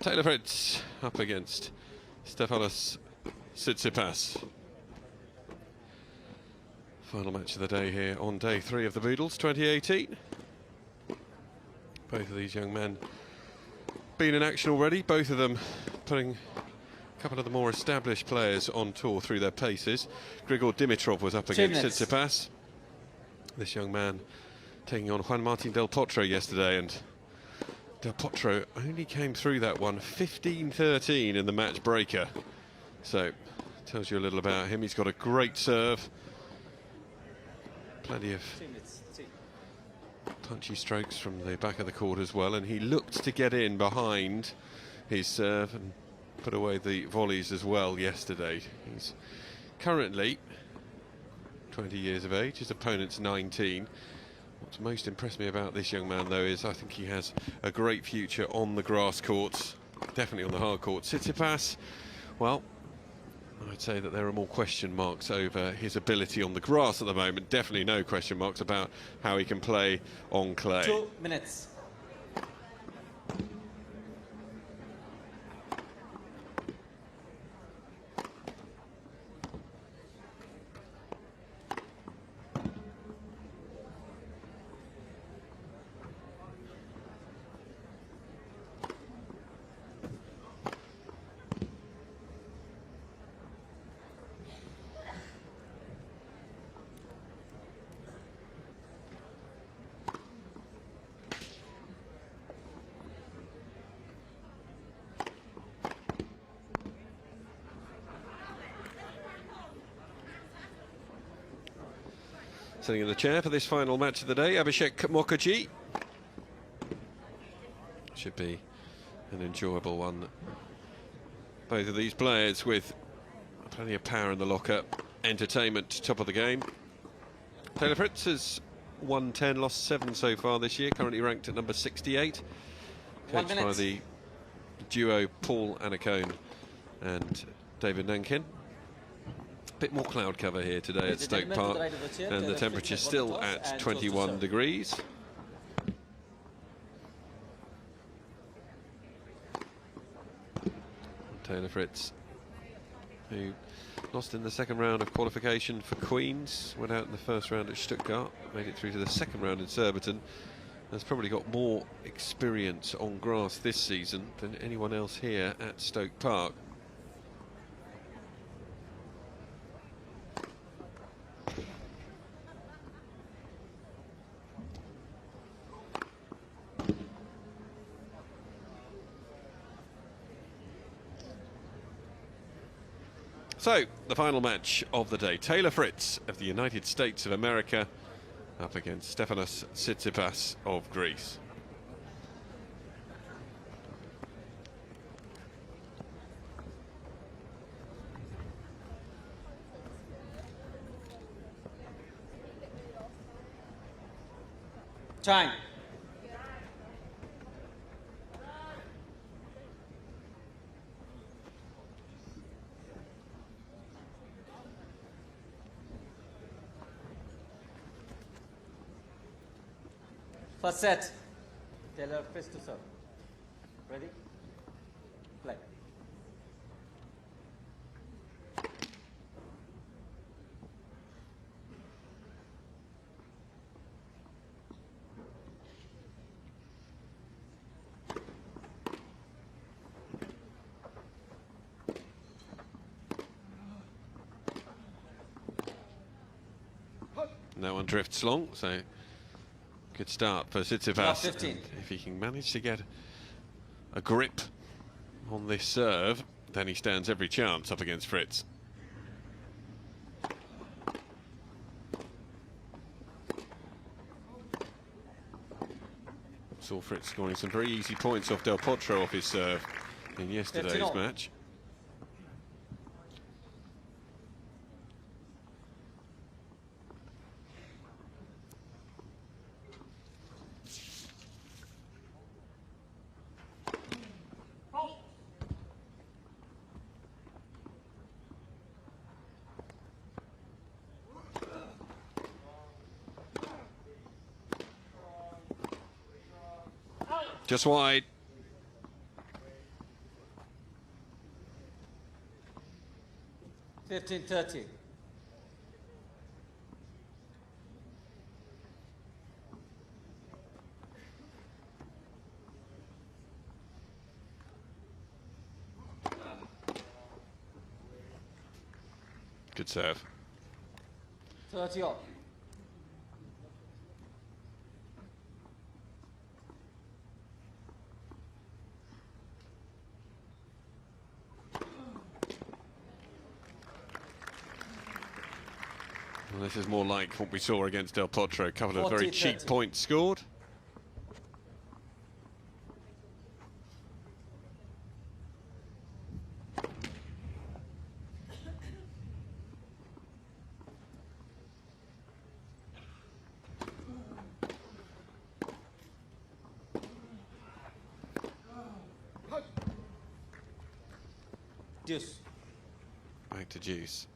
Taylor Fritz up against Stefanos Tsitsipas. Final match of the day here on day 3 of the Boodles 2018. Both of these young men been in action already, both of them putting a couple of the more established players on tour through their paces. Grigor Dimitrov was up against Tsitsipas. This young man taking on Juan Martín del Potro yesterday, and del Potro only came through that one 15-13 in the match breaker. So, tells you a little about him. He's got a great serve. Plenty of punchy strokes from the back of the court as well, and he looked to get in behind his serve and put away the volleys as well yesterday. He's currently 20 years of age, his opponent's 19. What's most impressed me about this young man, though, is I think he has a great future on the grass courts, definitely on the hard court. Tsitsipas, well, I'd say that there are more question marks over his ability on the grass at the moment. Definitely no question marks about how he can play on clay. 2 minutes. Sitting in the chair for this final match of the day, Abhishek Mukherjee. Should be an enjoyable one. Both of these players with plenty of power in the locker, entertainment top of the game. Taylor Fritz has won 10, lost 7 so far this year, currently ranked at number 68. Coached by the duo Paul Annacone and David Nankin. Bit more cloud cover here today at Stoke Park, and the temperature's still at 21 degrees. Taylor Fritz, who lost in the second round of qualification for Queens, went out in the first round at Stuttgart, made it through to the second round in Surbiton, has probably got more experience on grass this season than anyone else here at Stoke Park. So, the final match of the day. Taylor Fritz of the United States of America up against Stefanos Tsitsipas of Greece. Time. First set. Taylor Fritz to serve. Ready? Play. No one drifts long, so good start for Tsitsipas. If he can manage to get a grip on this serve, then he stands every chance up against Fritz. Saw Fritz scoring some very easy points off del Potro off his serve in yesterday's match. Just wide. 15-30. Good serve. 30 all. Well, this is more like what we saw against Del Potro. A couple of 40, very cheap 30. points scored. Deuce. Back to deuce.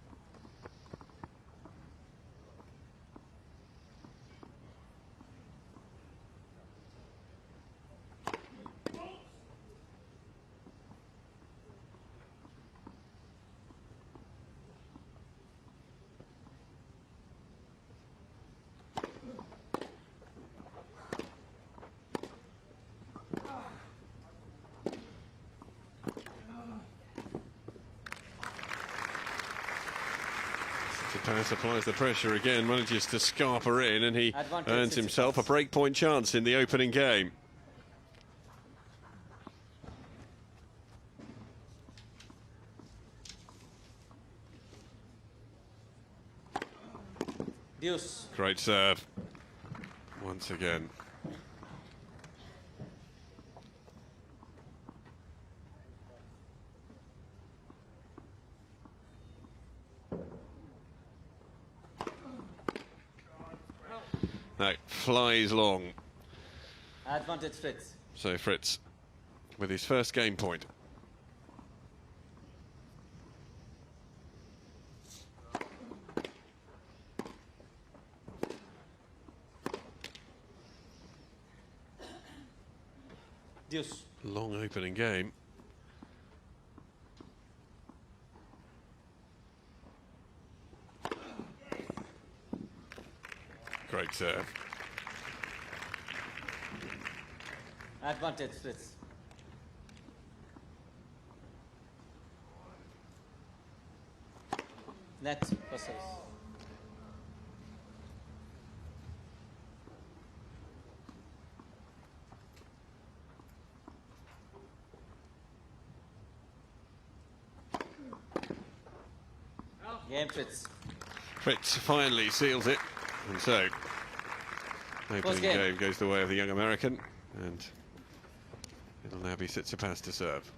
Tsitsipas applies the pressure again, manages to scarp her in, and he Advantage earns himself a Tsitsipas. breakpoint chance in the opening game. Deuce. Great serve. Once again. That flies long. Advantage Fritz. So Fritz with his first game point. Deuce. Long opening game. Great serve. Advantage Fritz. Net for service. Game Fritz. Fritz finally seals it, and so opening game. game goes the way of the young American, and it'll now be Tsitsipas to serve.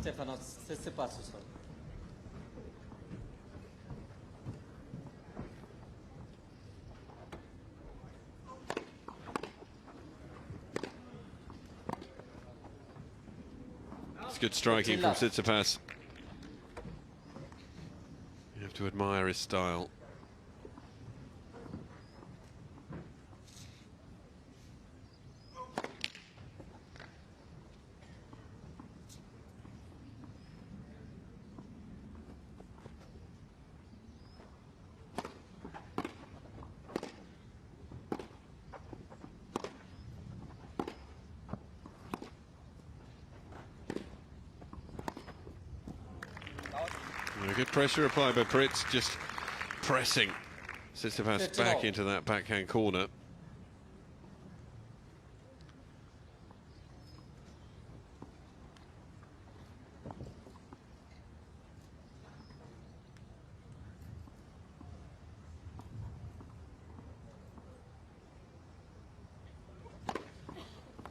Stefanos Tsitsipas. It's good striking from Tsitsipas. You have to admire his style. Good pressure applied by Fritz, just pressing Tsitsipas back into that backhand corner.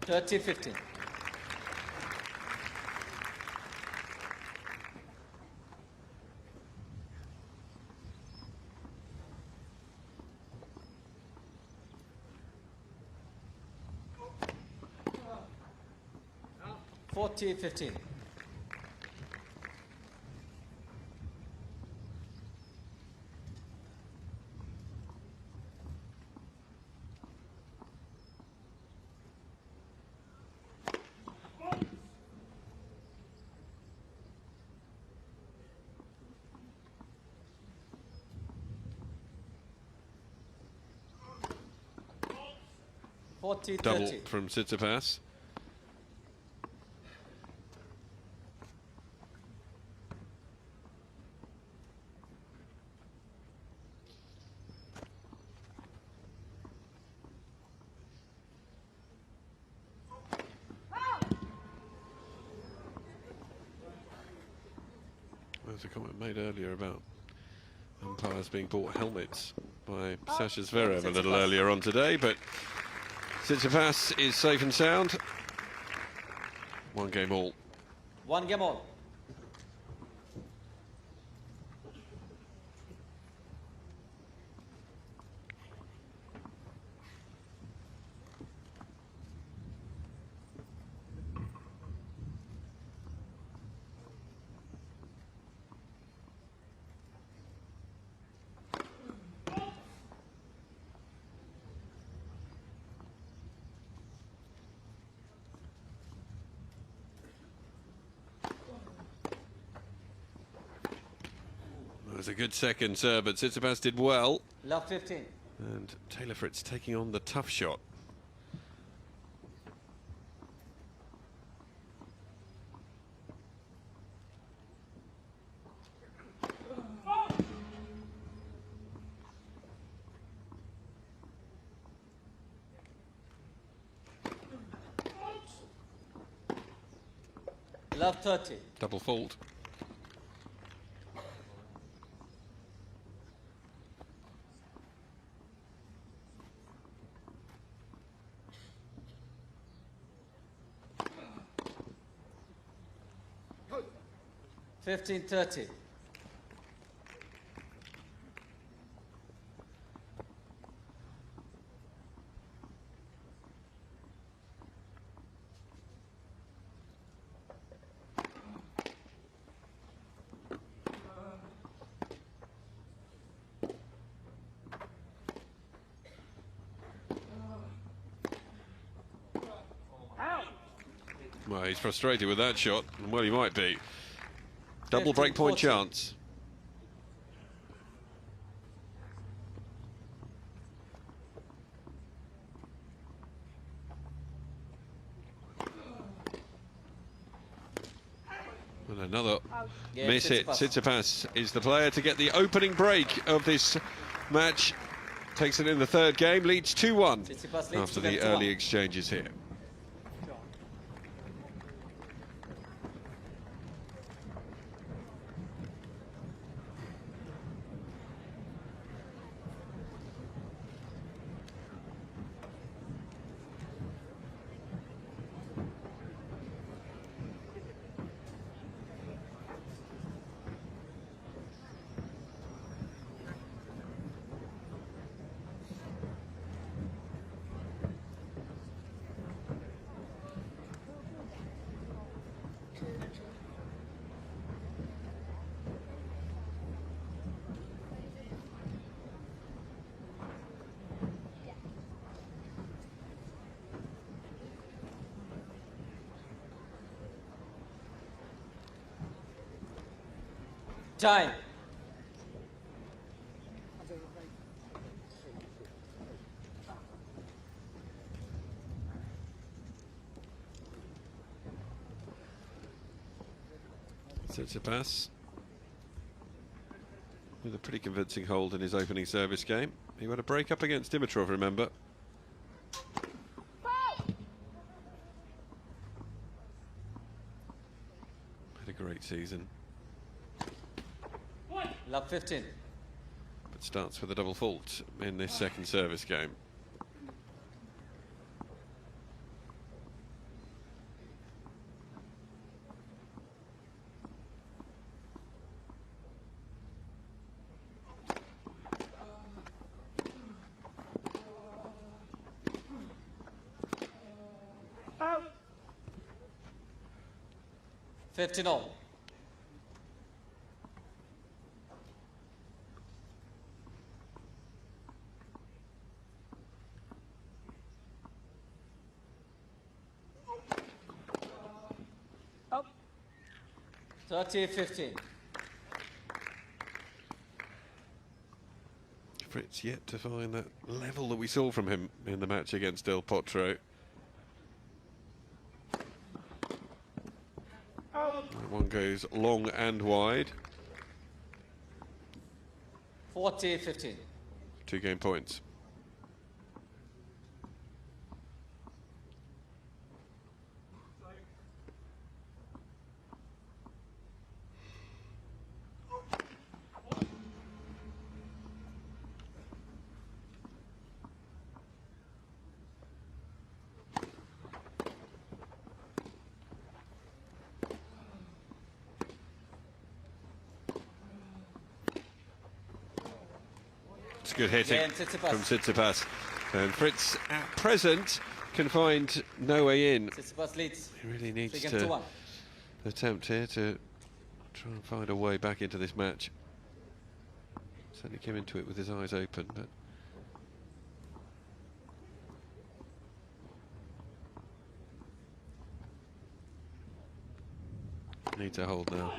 $30-15. 40-15. Double from Tsitsipas. There's a comment made earlier about umpires being bought helmets by Sasha Zverev a little earlier on today, but Tsitsipas is safe and sound. 1 game all. 1 game all. It was a good second serve, but Tsitsipas did well. Love 15. And Taylor Fritz taking on the tough shot. Love 30. Double fault. $15-30. Well, he's frustrated with that shot, and well, he might be. Double breakpoint chance. And another miss it. Tsitsipas is the player to get the opening break of this match. Takes it in the third game, leads 2-1 after the early exchanges here. Time. Tsitsipas with a pretty convincing hold in his opening service game. He had a break up against Dimitrov, remember. Had a great season. Love 15. But starts with a double fault in this second service game. 15 all. Up. 30-15. Fritz yet to find that level that we saw from him in the match against Del Potro. That one goes long and wide. 40-15. 2 game points. It's good hitting Again, Tsitsipas. from Tsitsipas. And Fritz, at present, can find no way in. Tsitsipas leads. He really needs 3 games to 1. to attempt here to try and find a way back into this match. Certainly came into it with his eyes open, but needs a hold now.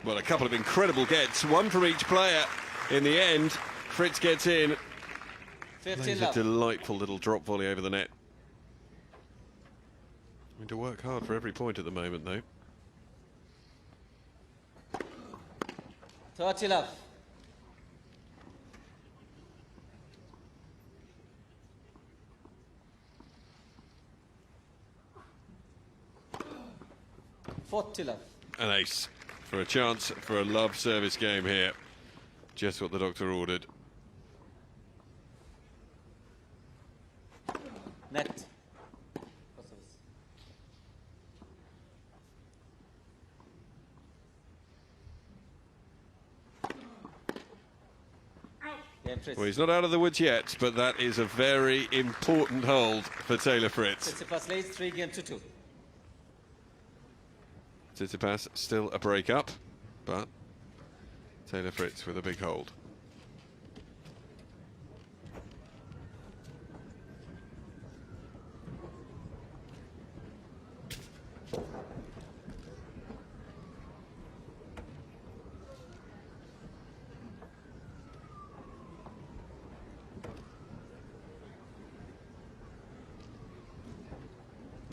Well, a couple of incredible gets, one from each player. In the end, Fritz gets in. 15 Plays a love. delightful little drop volley over the net. Having to work hard for every point at the moment, though. 30 love. $40 An ace for a chance for a love service game here. Just what the doctor ordered. net. Game Fritz. Well, he's not out of the woods yet, but that is a very important hold for Taylor Fritz. Tsitsipas leads 3 games to 2. Tsitsipas still a break up, but Taylor Fritz with a big hold.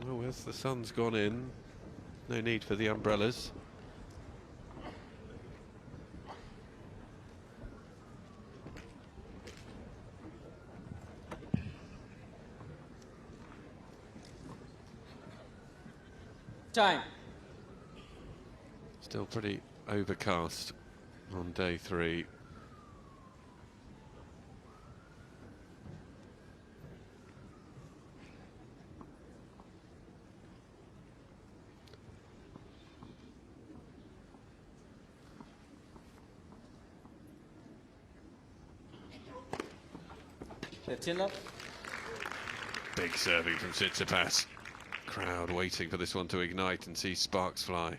Oh, as the sun's gone in, no need for the umbrellas. Time. Still pretty overcast on day 3. Big serving from Tsitsipas. Crowd waiting for this one to ignite and see sparks fly.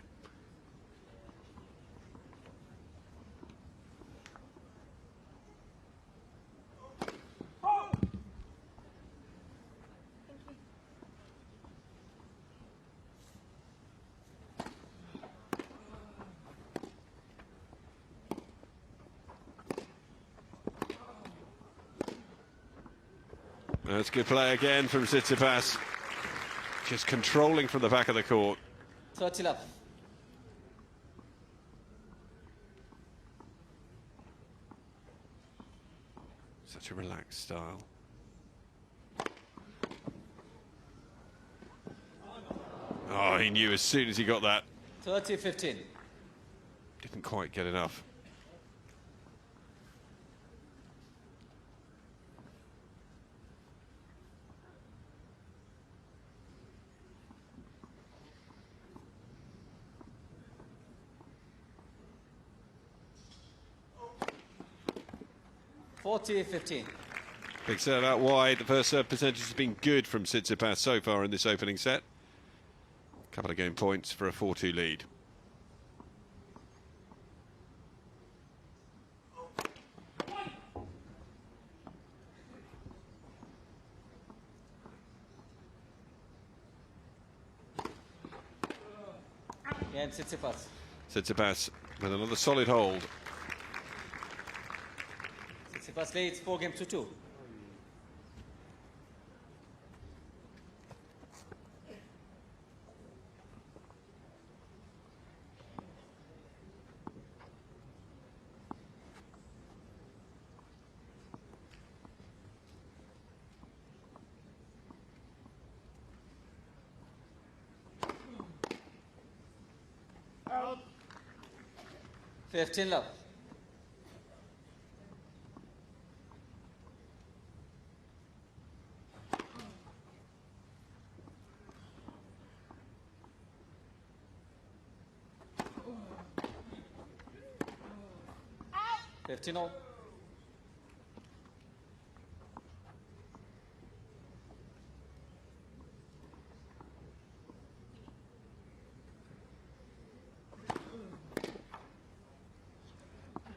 That's good play again from Tsitsipas. Just controlling from the back of the court. 30 love. Such a relaxed style. Oh, he knew as soon as he got that. 30-15. Didn't quite get enough. 40-15. Big serve out wide. The first serve percentage has been good from Tsitsipas so far in this opening set. Couple of game points for a 4-2 lead. And Tsitsipas. Tsitsipas with another solid hold. Tsitsipas leads 4-2. Out. 15 love. Out. 15 all.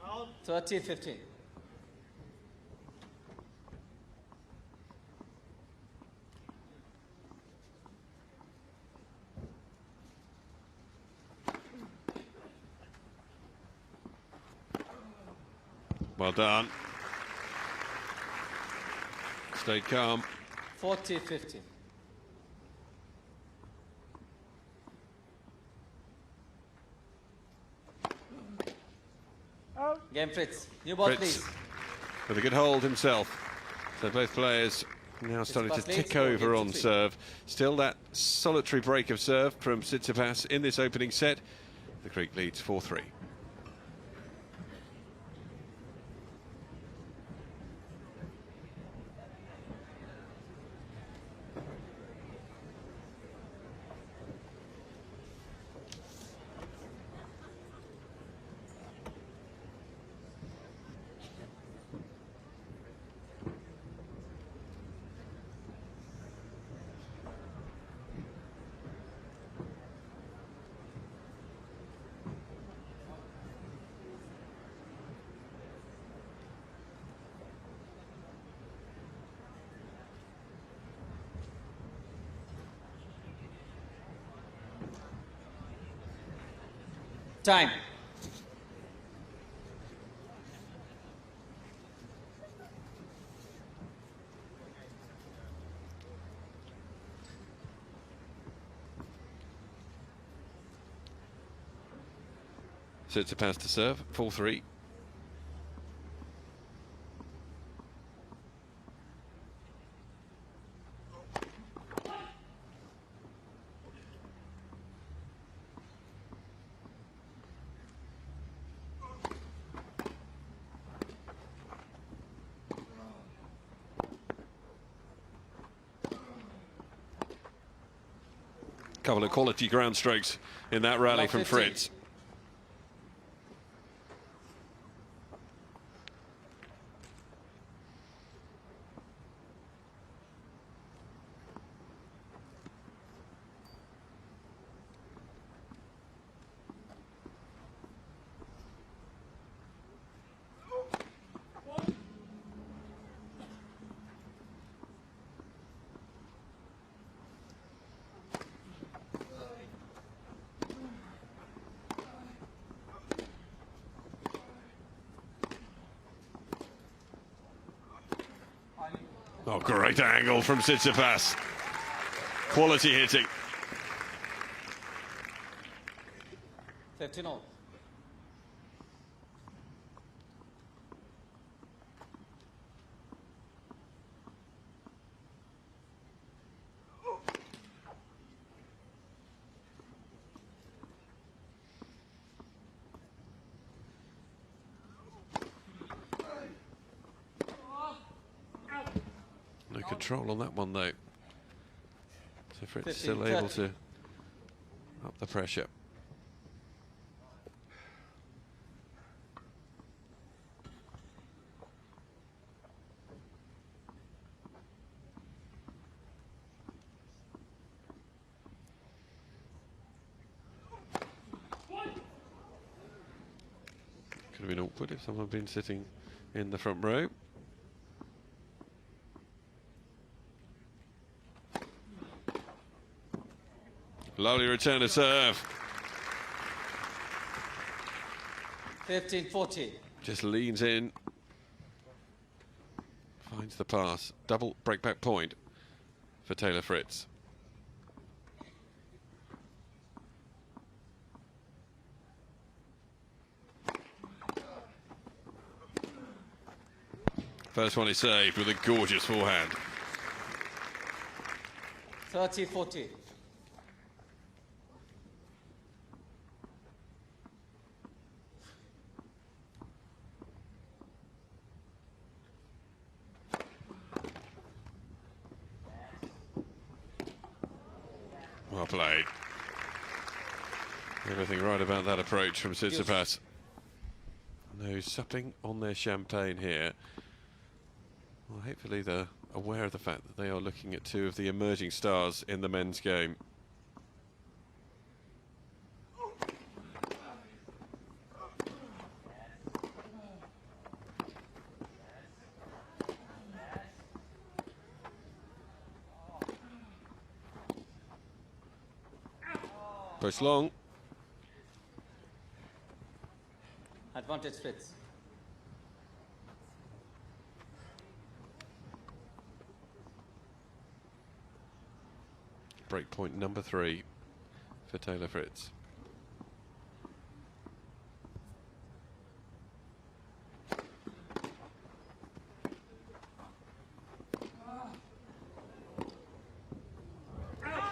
Out. 30-15. Well done. Stayed calm. 40-15. Out. Game Fritz. New ball, Fritz please. with a good hold himself. So both players now starting to Tsitsipas tick leads over 4-3. on serve. Still that solitary break of serve from Tsitsipas in this opening set. The Greek leads 4-3. Time. Tsitsipas to serve, 4-3. Couple of quality ground strokes in that rally Love from 15. Fritz. Oh, great angle from Tsitsipas. Quality hitting. 15 all. No control on that one though. So Fritz 15, still able 30. to up the pressure. have been awkward if someone had been sitting in the front row. Lovely return of serve. 15-14. Just leans in. Finds the pass. Double breakback point for Taylor Fritz. First one is saved with a gorgeous forehand. 30-14. Well played. Everything right about that approach from Tsitsipas. No supping on their champagne here. Well, hopefully they're aware of the fact that they are looking at two of the emerging stars in the men's game. Push long. Advantage Fritz. Break point number 3 for Taylor Fritz.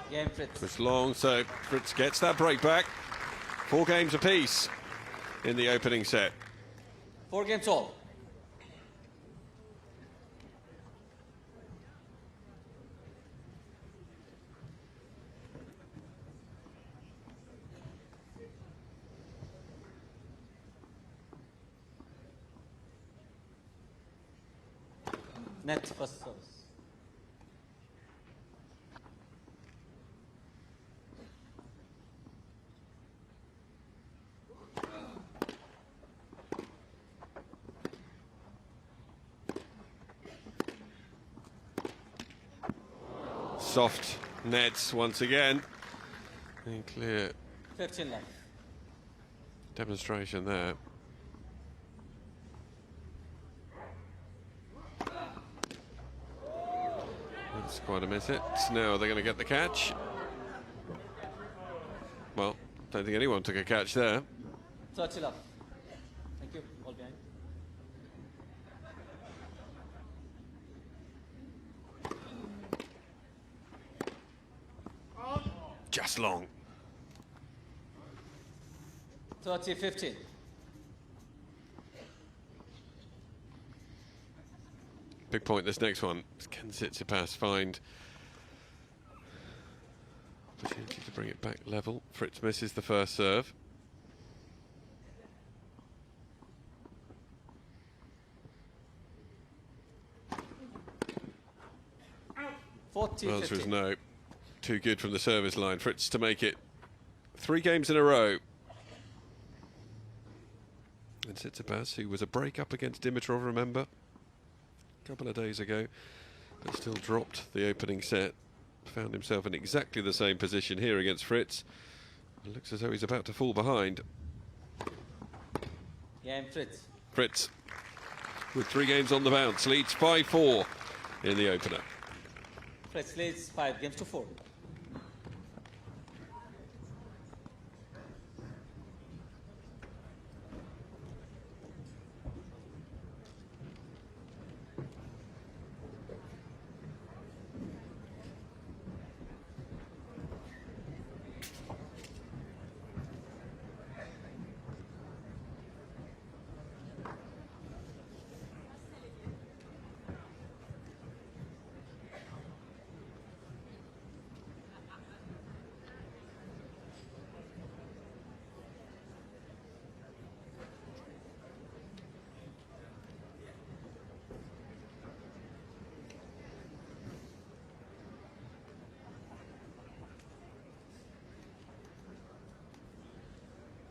Game Fritz. Push long, so Fritz gets that break back. 4 games apiece in the opening set. 4 games all. Net first service. Soft nets once again. And clear 15 left. demonstration there. That's quite a miss it. Now they're going to get the catch. Well, don't think anyone took a catch there. 30 left. Thank you. All behind. Just long. 30-15. Big point this next one. Can Tsitsipas find opportunity to bring it back level? Fritz misses the first serve. Well, The answer is no. Too good from the service line. Fritz to make it 3 games in a row. And Tsitsipas, who was a break up against Dimitrov, remember, a couple of days ago, but still dropped the opening set. Found himself in exactly the same position here against Fritz. It looks as though he's about to fall behind. Game Fritz. Fritz, with 3 games on the bounce, leads 5-4 in the opener. Fritz leads 5 games to 4.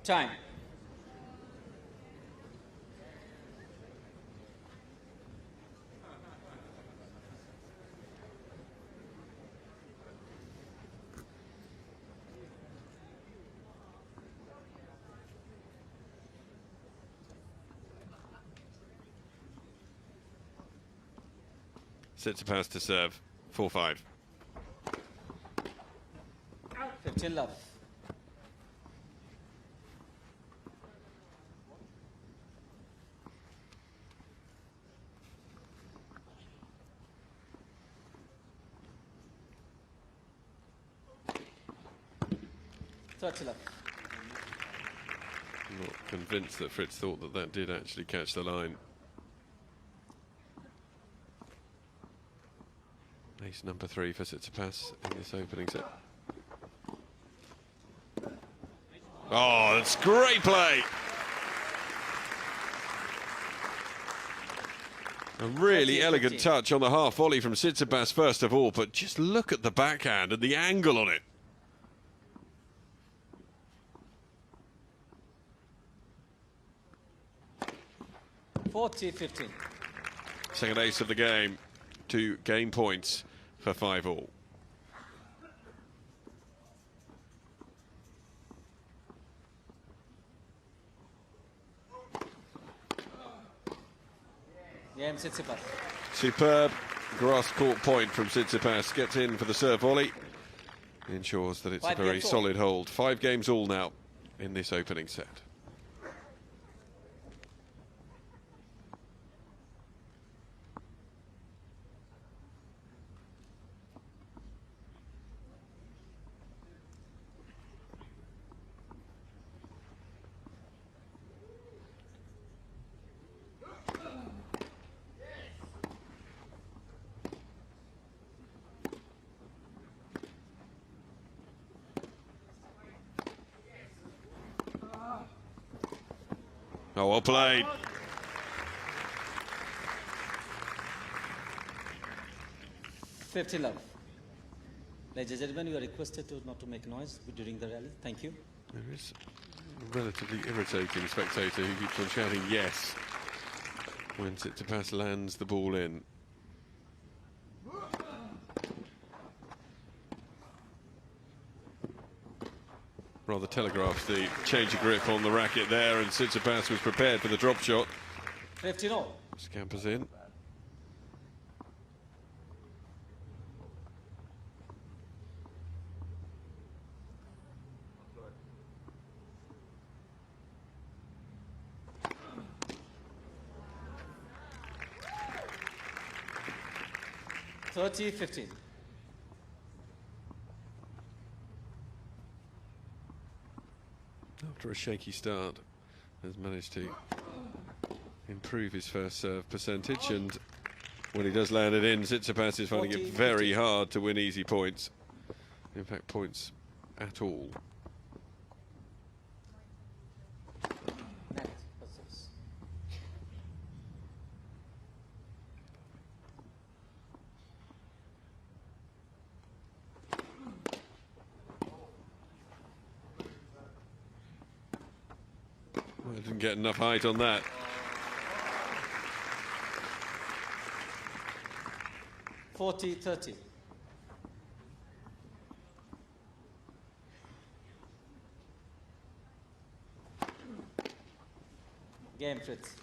Time. Tsitsipas to serve. 4-5. 15 love. Love. I'm not convinced that Fritz thought that that did actually catch the line. Ace number 3 for Tsitsipas in this opening set. Oh, that's great play! A really elegant touch on the half volley from Tsitsipas first of all, but just look at the backhand and the angle on it. (40-15). Second ace of the game, 2 game points for 5-all. Game Tsitsipas. Superb grass court point from Tsitsipas. Gets in for the serve volley. Ensures that it's a very solid hold. 5 games all now in this opening set. Oh, well played. $50 love. Ladies and gentlemen, you are requested not to make noise during the rally. Thank you. There is a relatively irritating spectator who keeps on shouting yes when Tsitsipas lands the ball in. Rather telegraphs the change of grip on the racket there, and Tsitsipas was prepared for the drop shot. 15-all. Scampers in. $30-15. After a shaky start, has managed to improve his first serve percentage, and when he does land it in, Tsitsipas is finding it very hard to win easy points. In fact, points at all. Well, didn't get enough height on that. $40-30. Game, Fritz.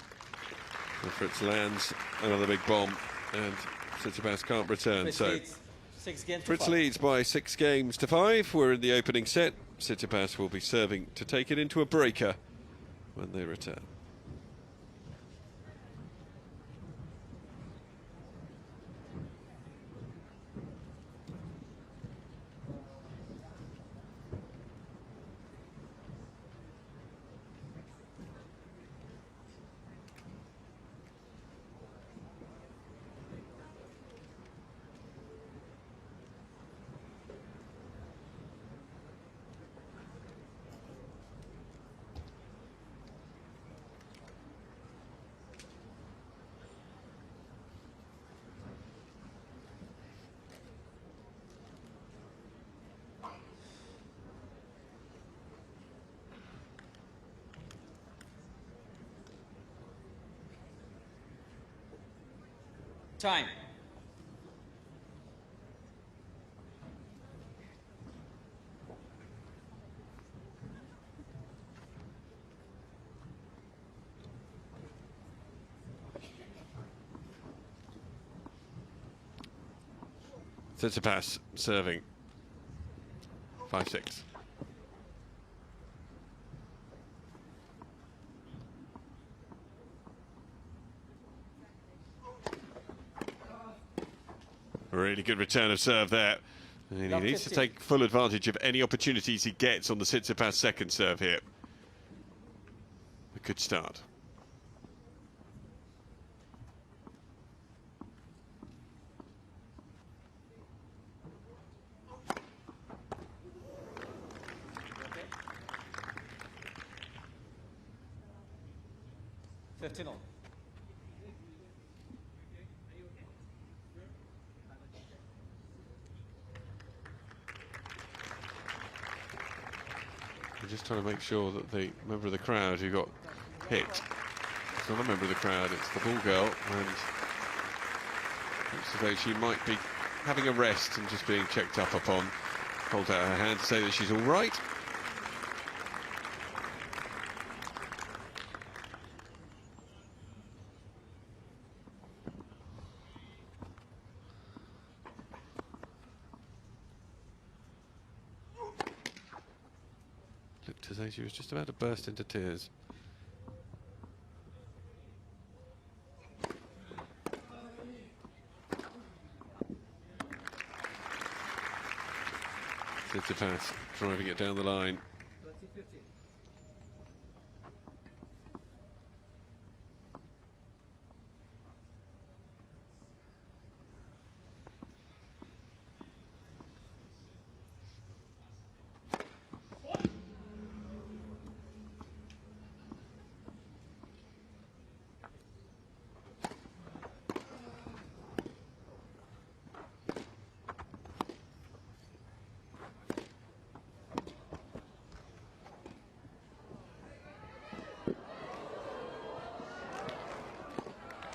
And Fritz lands another big bomb, and Tsitsipas can't return. Fritz so leads 6 games Fritz to 5. leads by 6 games to 5. We're in the opening set. Tsitsipas will be serving to take it into a breaker when they return. Time. Tsitsipas serving 5-6. Really good return of serve there. And he needs to take full advantage of any opportunities he gets on the Tsitsipas second serve here. A good start. All. We're just trying to make sure that the member of the crowd who got hit, it's not a member of the crowd, it's the ball girl, and looks as though she might be having a rest and just being checked up upon. Hold out her hand to say that she's all right. Looked as though she was just about to burst into tears. Tsitsipas driving it down the line.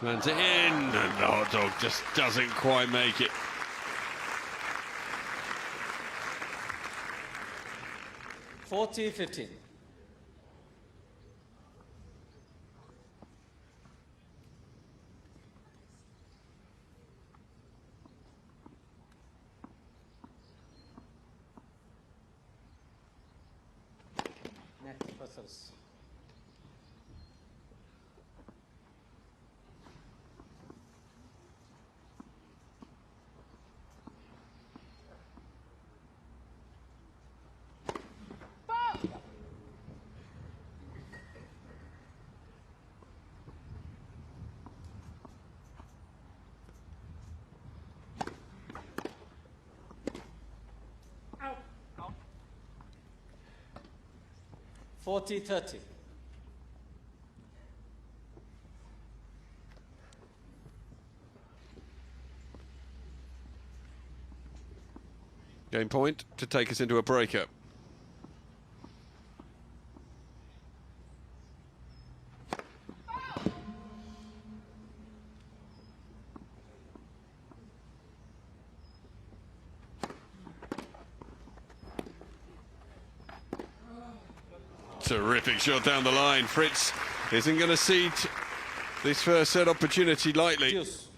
Lands it in, and the hot dog just doesn't quite make it. (40-15). Next process. Out. 40-30. Game point to take us into a breakup. Terrific shot down the line. Fritz isn't going to cede this first set opportunity lightly. Juice.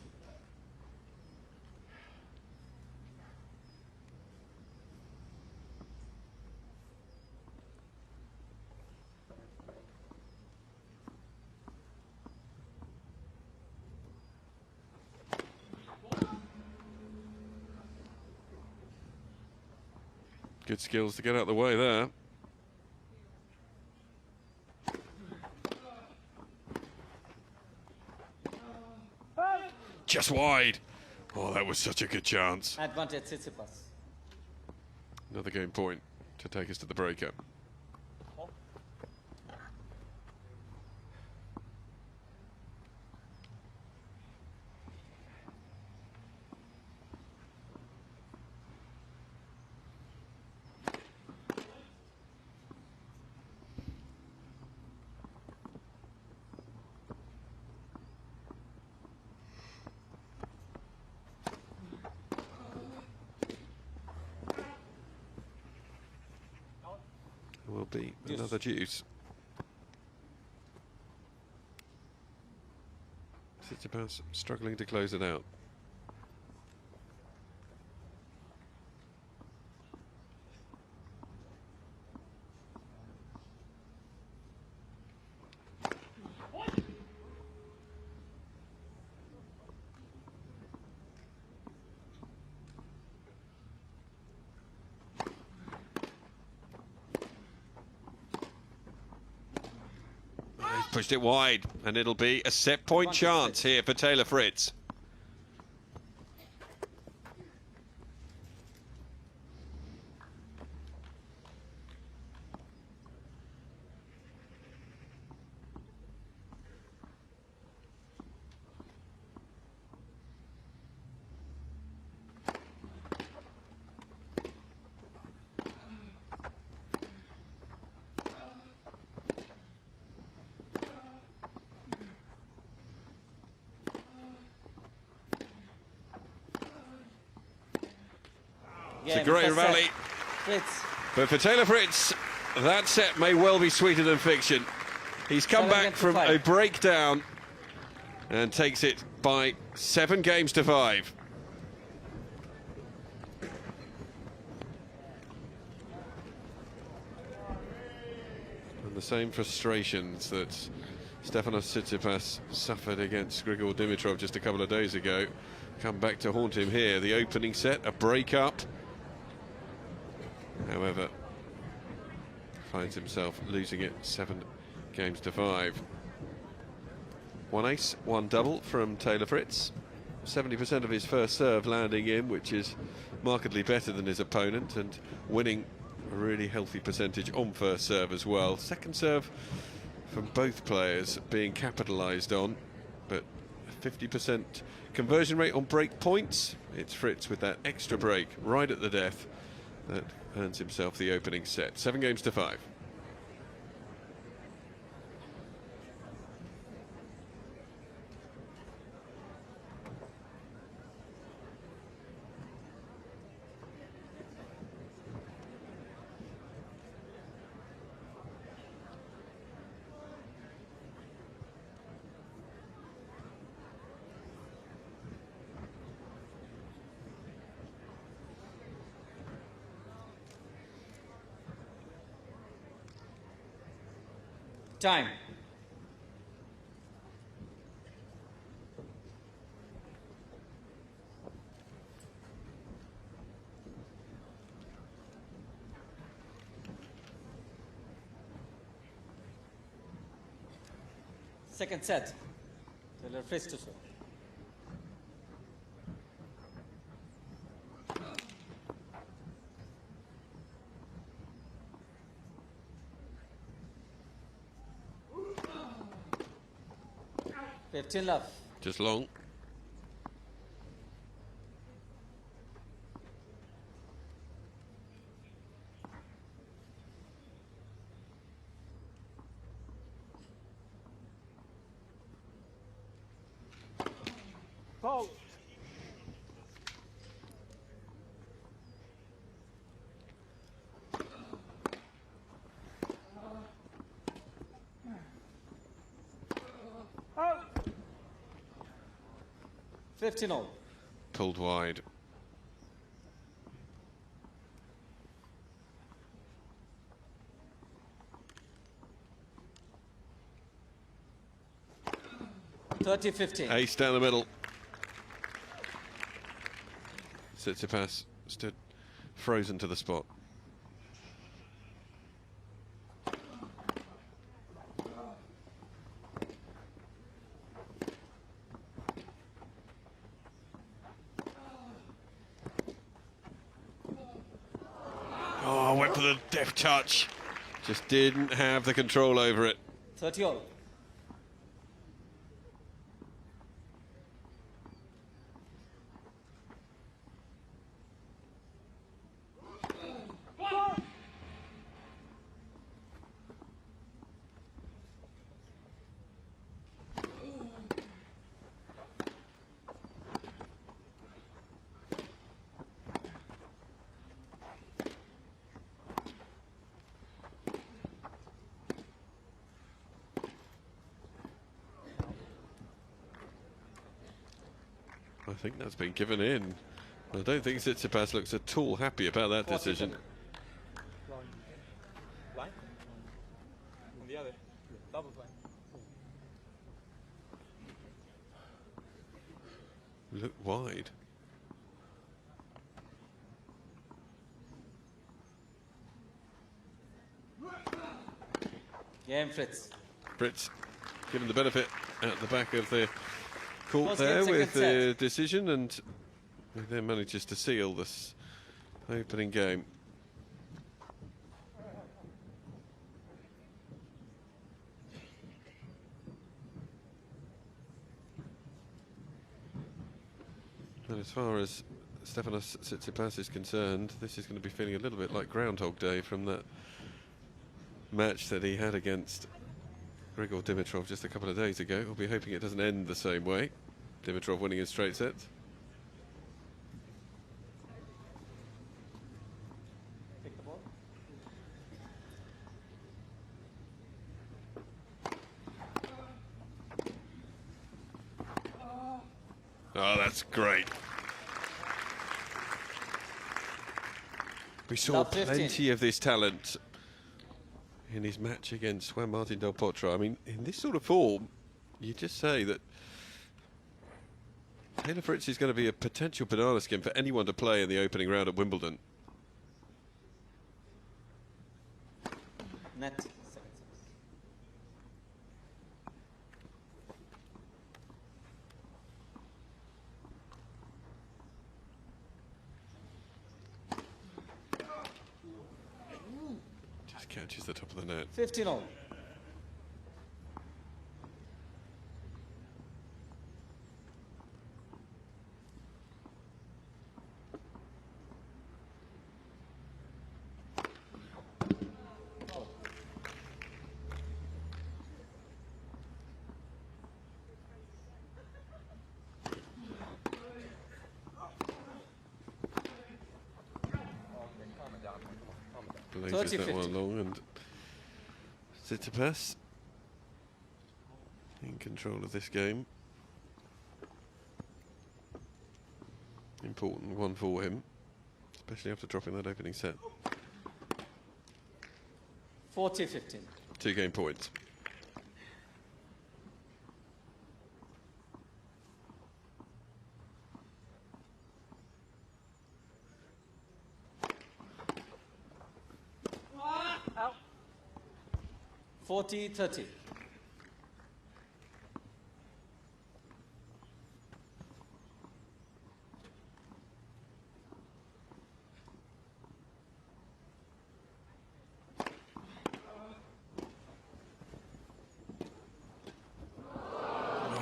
Good skills to get out of the way there. Just wide. Oh, that was such a good chance. Advantage Tsitsipas. Another game point to take us to the breakup. Will be another deuce. Tsitsipas struggling to close it out. Pushed it wide, and it'll be a set point chance here for Taylor Fritz. It's a great rally. But for Taylor Fritz, that set may well be sweeter than fiction. He's come back from a breakdown and takes it by 7 games to 5. And the same frustrations that Stefanos Tsitsipas suffered against Grigor Dimitrov just a couple of days ago come back to haunt him here. The opening set, a break-up. However, finds himself losing it 7 games to 5. 1 ace, 1 double from Taylor Fritz. 70% of his first serve landing in, which is markedly better than his opponent, and winning a really healthy percentage on first serve as well. Second serve from both players being capitalised on, but a 50% conversion rate on break points. It's Fritz with that extra break right at the death that earns himself the opening set. 7 games to 5. Time. Second set. Taylor Fritz to serve. Love. Just long. Foul. Out. 15-all. Pulled wide. Ace down the middle. Tsitsipas stood frozen to the spot. Oh, went for the deft touch. Just didn't have the control over it. 30-all. I think that's been given in. I don't think Tsitsipas looks at all happy about that decision. Blind? On the other. Double blind. Look wide. Game, Fritz. Fritz given the benefit at the back of the court First there game, with second the set. decision, and he then manages to seal this opening game. And as far as Stefanos Tsitsipas is concerned, this is going to be feeling a little bit like Groundhog Day from that match that he had against Grigor Dimitrov just a couple of days ago. We'll be hoping it doesn't end the same way. Dimitrov winning in straight sets. Take the ball. Oh, that's great. We saw Love 15. plenty of this talent in his match against Juan Martín del Potro. I mean, in this sort of form, you just say that Taylor Fritz is going to be a potential banana skin for anyone to play in the opening round at Wimbledon. Net. Second set. Just catches the top of the net. 15 all. Laces that 30-50. one along, and Tsitsipas in control of this game. Important one for him, especially after dropping that opening set. 40-15. 2 game points. Out. 40-30.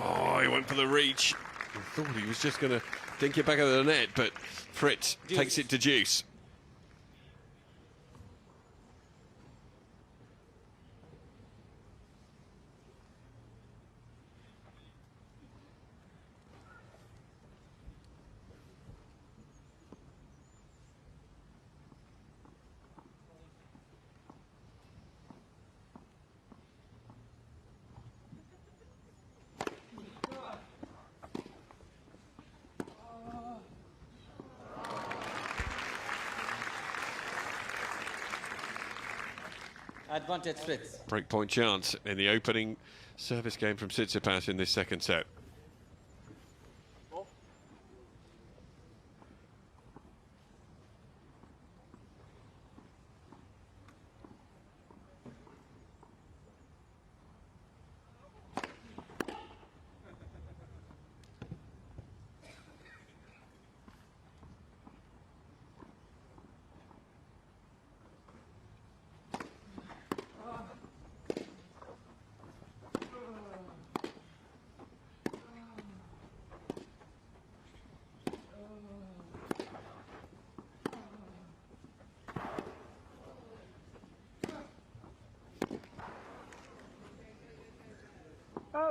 Oh, he went for the reach. I thought he was just going to dink it back over the net, but Fritz Deuce. takes it to deuce. Advantage Fritz. Breakpoint chance in the opening service game from Tsitsipas in this second set.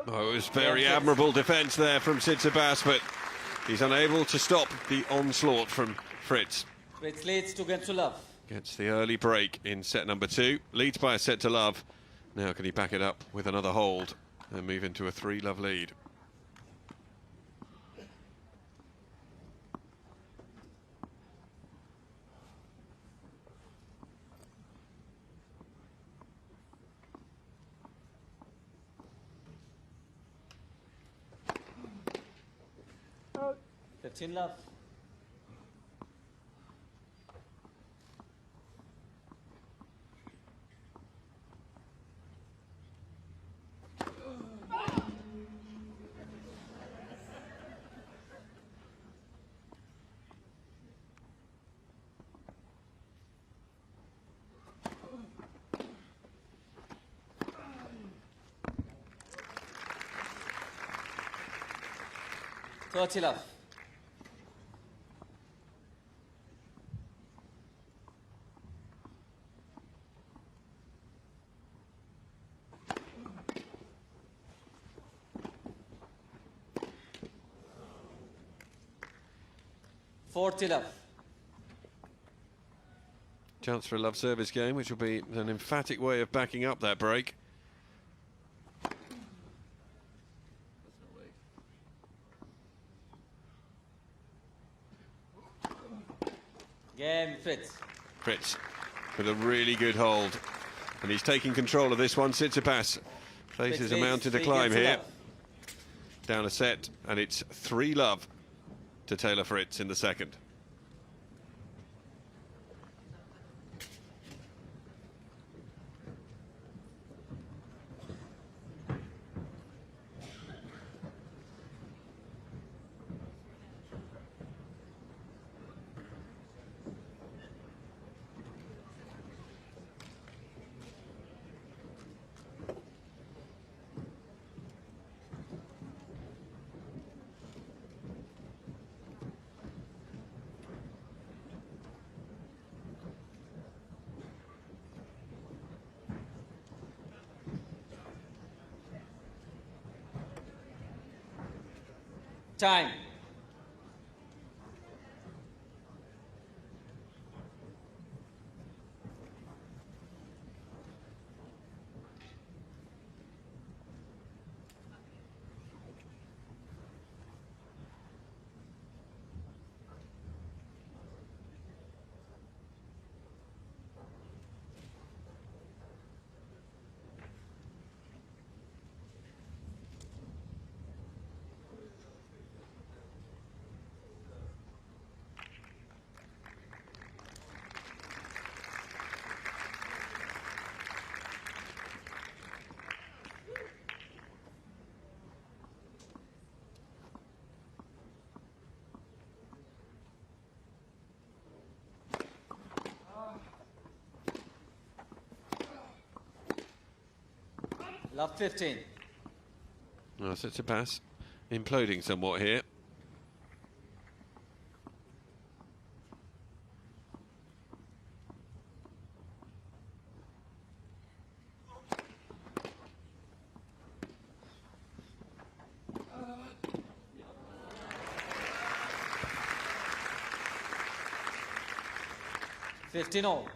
Oh, it was very admirable defence there from Tsitsipas, but he's unable to stop the onslaught from Fritz. Fritz leads 2 games to love. Gets the early break in set number 2, leads by a set to love. Now can he back it up with another hold and move into a 3-love lead? Out. 15 love. 30 love. Chance for a love service game, which will be an emphatic way of backing up that break. Game, Fritz. Fritz with a really good hold. And he's taking control of this one. Tsitsipas faces a mountain to climb here. Down a set, and it's 3-love to Taylor Fritz in the second. Time. Love 15. Oh, Tsitsipas imploding somewhat here. all.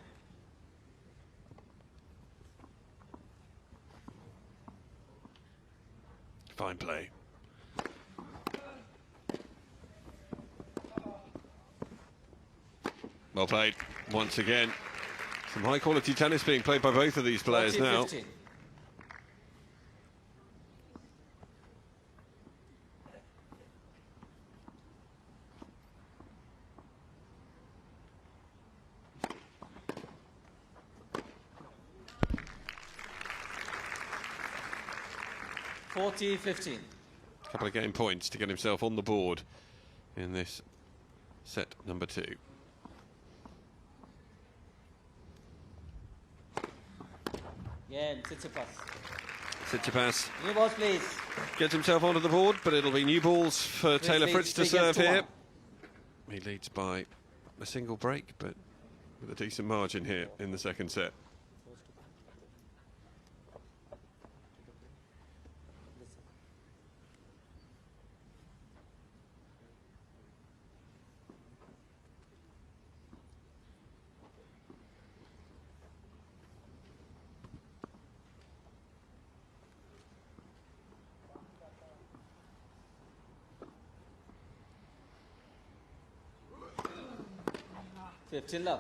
Fine play. Well played once again. Some high quality tennis being played by both of these players 40, now. 15. A couple of game points to get himself on the board in this set number 2. Yeah, Tsitsipas. Tsitsipas New balls, please. gets himself onto the board, but it'll be new balls for Taylor Fritz to serve here. He leads by a single break, but with a decent margin here in the second set. Love.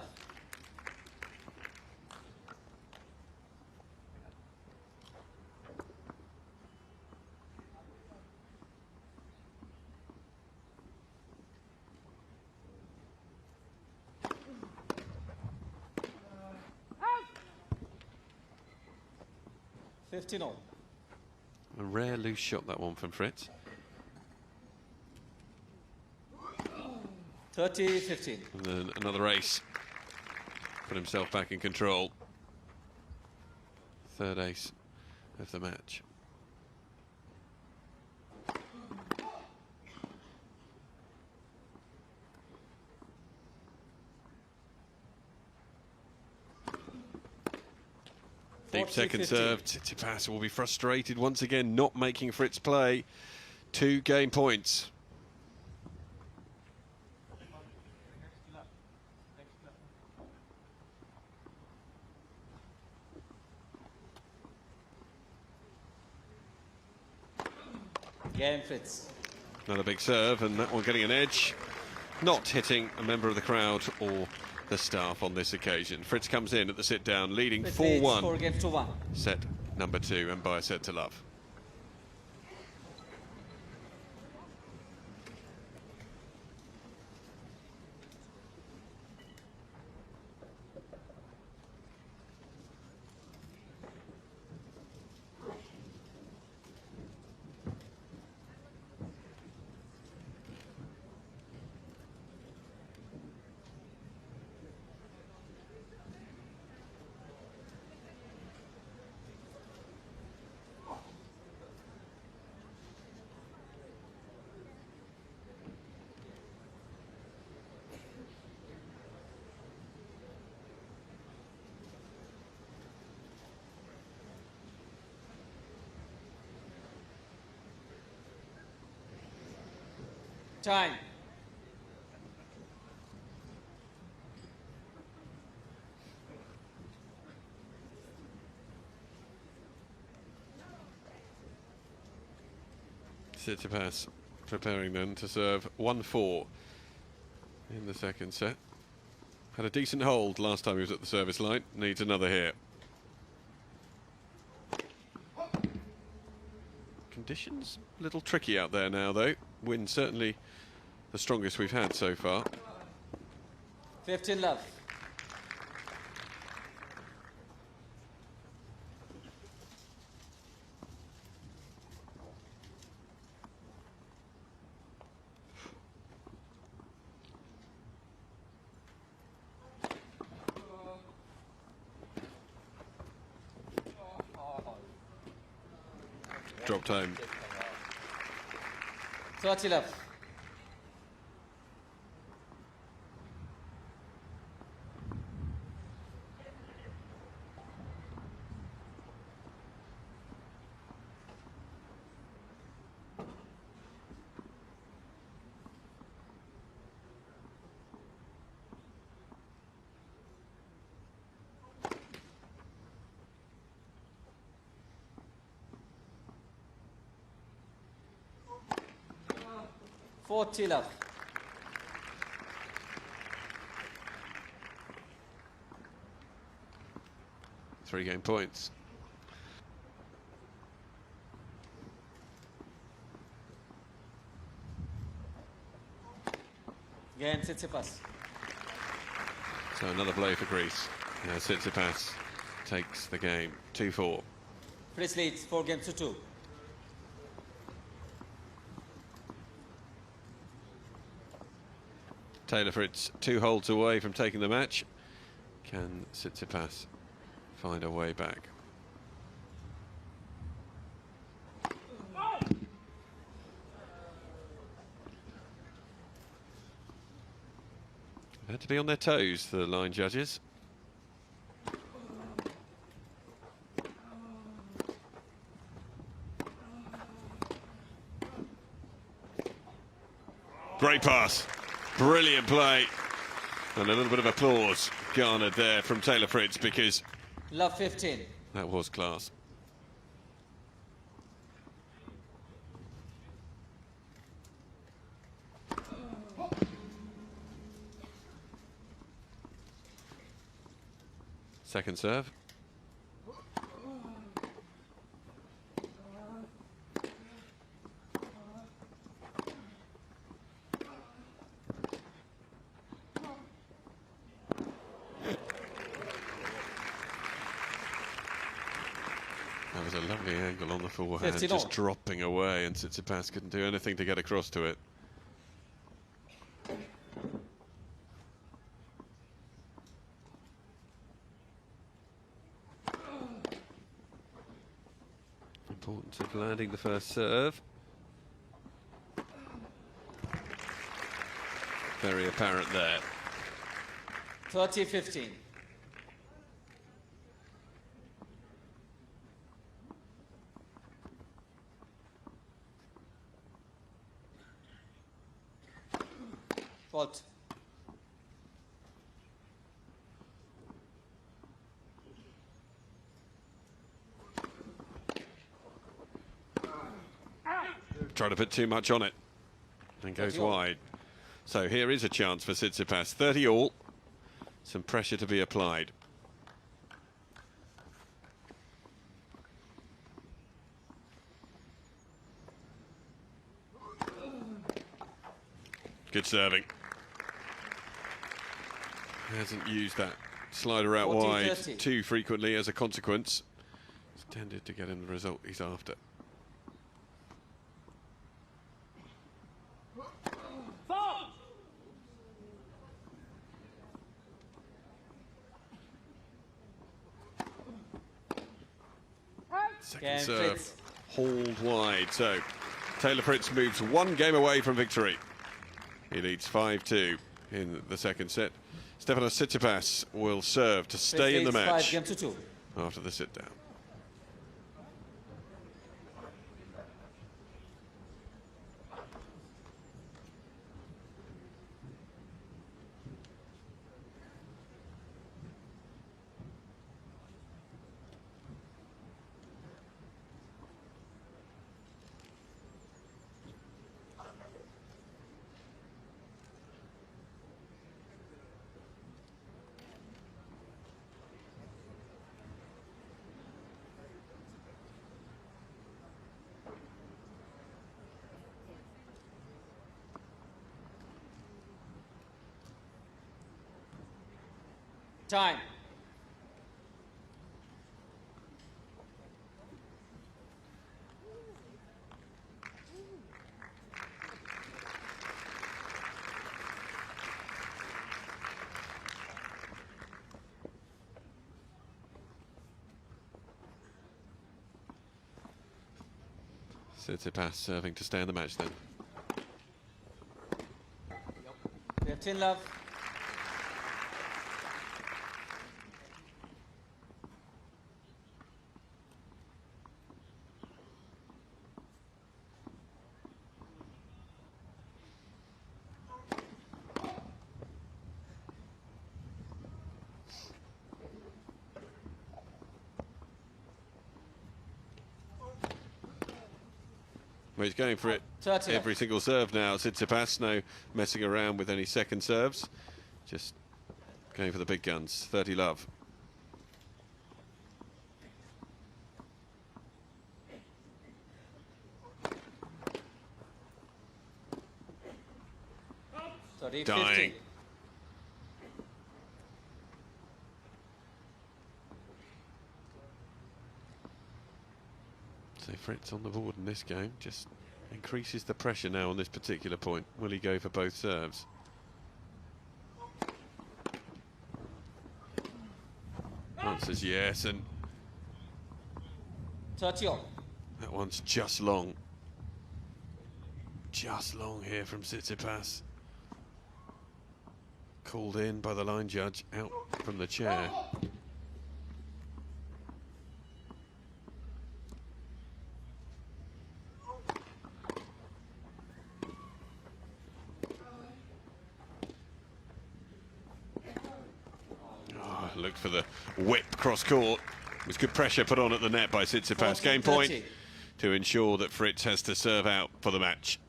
all. A rare loose shot, that one from Fritz. 30-15. And then another ace. Put himself back in control. Third ace of the match. Deep second serve. Tsitsipas will be frustrated once again, not making Fritz play. 2 game points. Game, Fritz. Another big serve, and that one getting an edge. Not hitting a member of the crowd or the staff on this occasion. Fritz comes in at the sit-down, leading 4-1. 4 games to 1. Set number 2, and by a set to love. Time. Tsitsipas preparing then to serve 1-4 in the second set. Had a decent hold last time he was at the service line. Needs another here. Conditions a little tricky out there now though. Wind certainly the strongest we've had so far. 15 love. Dropped home. 30 love. Forty love. Three game points. Game, Tsitsipas. So another blow for Greece. Now Tsitsipas takes the game. 2-4. Fritz leads 4 games to 2. Taylor Fritz 2 holds away from taking the match. Can Tsitsipas find a way back? They had to be on their toes, the line judges. Great pass. Brilliant play. And a little bit of applause garnered there from Taylor Fritz because Love 15. that was class. Second serve. That was a lovely angle on the forehand, 50 just all. dropping away, and Tsitsipas couldn't do anything to get across to it. Importance of landing the first serve. Very apparent there. 30-15. Fault. Trying to put too much on it and goes wide. So here is a chance for Tsitsipas. 30 all. Some pressure to be applied. Good serving. Hasn't used that slider out 40, wide 30. too frequently as a consequence. It's tended to get him the result he's after. Second serve, Fritz. hauled wide. So Taylor Fritz moves one game away from victory. He leads 5-2 in the second set. Stefanos Tsitsipas will serve to stay in the match 5-2. after the sit down. Time. Tsitsipas serving to stay in the match then. 15 love. Well, he's going for it 30 every single serve now. Tsitsipas, no messing around with any second serves. Just going for the big guns. 30 love. Dying. 50. So Fritz on the board in this game just increases the pressure now on this particular point. Will he go for both serves? Answers yes, and 30 all. that one's just long. Just long here from Tsitsipas. Called in by the line judge out from the chair. Looked for the whip cross court. Was good pressure put on at the net by Tsitsipas. Game point to ensure that Fritz has to serve out for the match.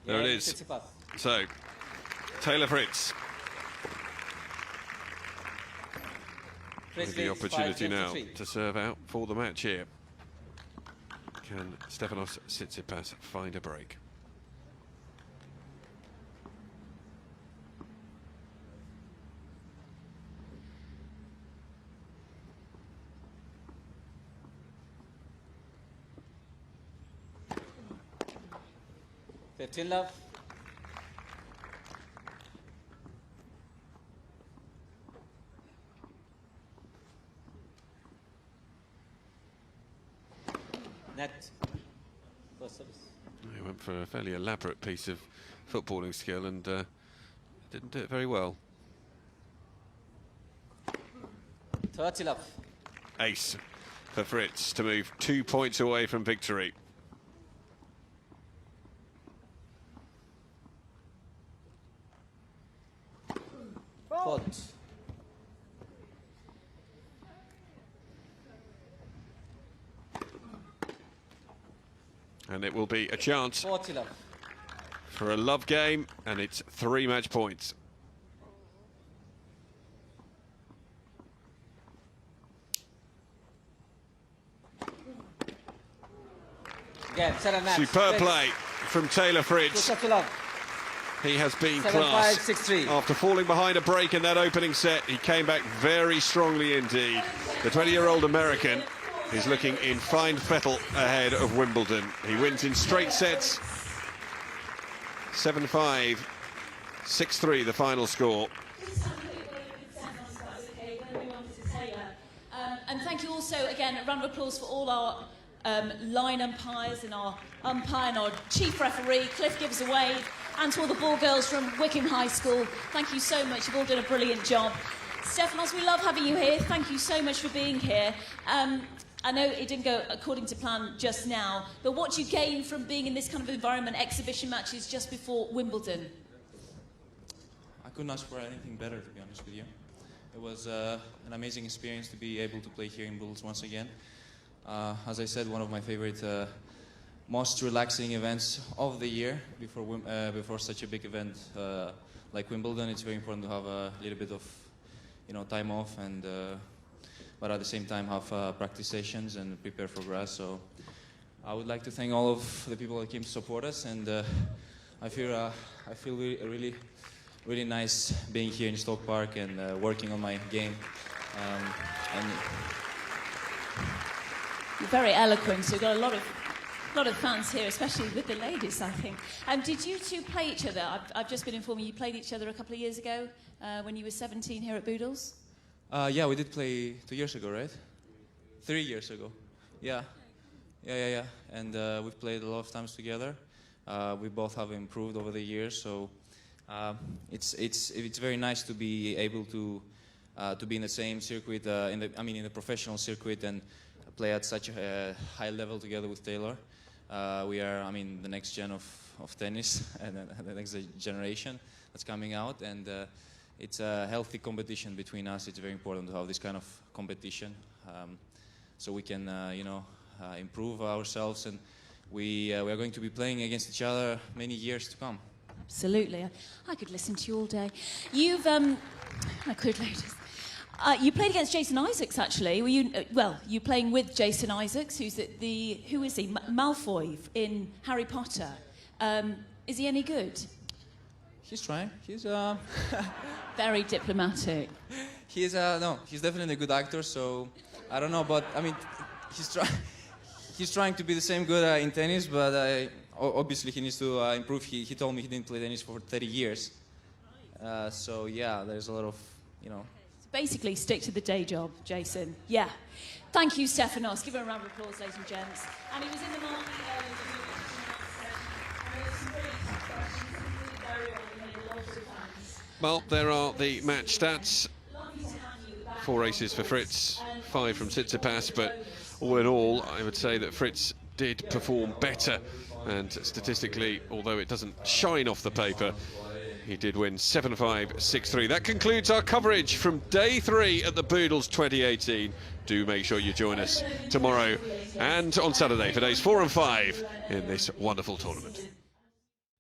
There it is. Tsitsipas. So, Taylor Fritz with the opportunity now to serve out for the match here. Can Stefanos Tsitsipas find a break? Fifteen love. Net. First service. He went for a fairly elaborate piece of footballing skill and didn't do it very well. 30 love. Ace for Fritz to move 2 points away from victory. Fault. And it will be a chance 40 love. for a love game, and it's 3 match points. Again, Serena. Superb play from Taylor Fritz. Two love. He has been 7-5, class. 6-3. After falling behind a break in that opening set, he came back very strongly indeed. The 20-year-old American is looking in fine fettle ahead of Wimbledon. He wins in straight sets. 7-5, 6-3 the final score. And thank you also, again, a round of applause for all our line umpires and our umpire and our chief referee. Cliff gives a wave. And to all the ball girls from Wickham High School, thank you so much. You've all done a brilliant job. Stefanos, we love having you here. Thank you so much for being here. I know it didn't go according to plan just now, but what do you gain from being in this kind of environment, exhibition matches just before Wimbledon? I couldn't ask for anything better, to be honest with you. It was an amazing experience to be able to play here in Boodles once again. As I said, one of my favorite, most relaxing events of the year before such a big event like Wimbledon. It's very important to have a little bit of, time off, and but at the same time have practice sessions and prepare for grass. So I would like to thank all of the people that came to support us, and I feel really, really nice being here in Stoke Park and working on my game. And You're very eloquent, so we've got a lot of fans here, especially with the ladies, I think. Did you two play each other? I've just been informed you played each other a couple of years ago when you were 17 here at Boodles. Yeah, we did play 2 years ago, right? 3 years ago. Yeah. And we've played a lot of times together. We both have improved over the years, so it's very nice to be able to be in the same circuit, in the professional circuit, and play at such a high level together with Taylor. We are, the next gen of tennis and the next generation that's coming out, and it's a healthy competition between us. It's very important to have this kind of competition, so we can, improve ourselves, and we are going to be playing against each other many years to come. Absolutely. I could listen to you all day. You've, I could, ladies. You played against Jason Isaacs, actually. Were you? You're playing with Jason Isaacs, who is he? Malfoy in Harry Potter. Is he any good? He's trying. He's very diplomatic. He's definitely a good actor. So I don't know, but he's trying to be the same good in tennis, but obviously he needs to improve. He told me he didn't play tennis for 30 years. So yeah, there's a lot of, Basically, stick to the day job, Jason. Yeah. Thank you, Stefanos. Give him a round of applause, ladies and gents. And he was in the market Well, there are the match stats. 4 aces for Fritz, 5 from Tsitsipas, but all in all, I would say that Fritz did perform better, and statistically, although it doesn't shine off the paper, he did win 7-5, 6-3. That concludes our coverage from day 3 at the Boodles 2018. Do make sure you join us tomorrow and on Saturday for days 4 and 5 in this wonderful tournament.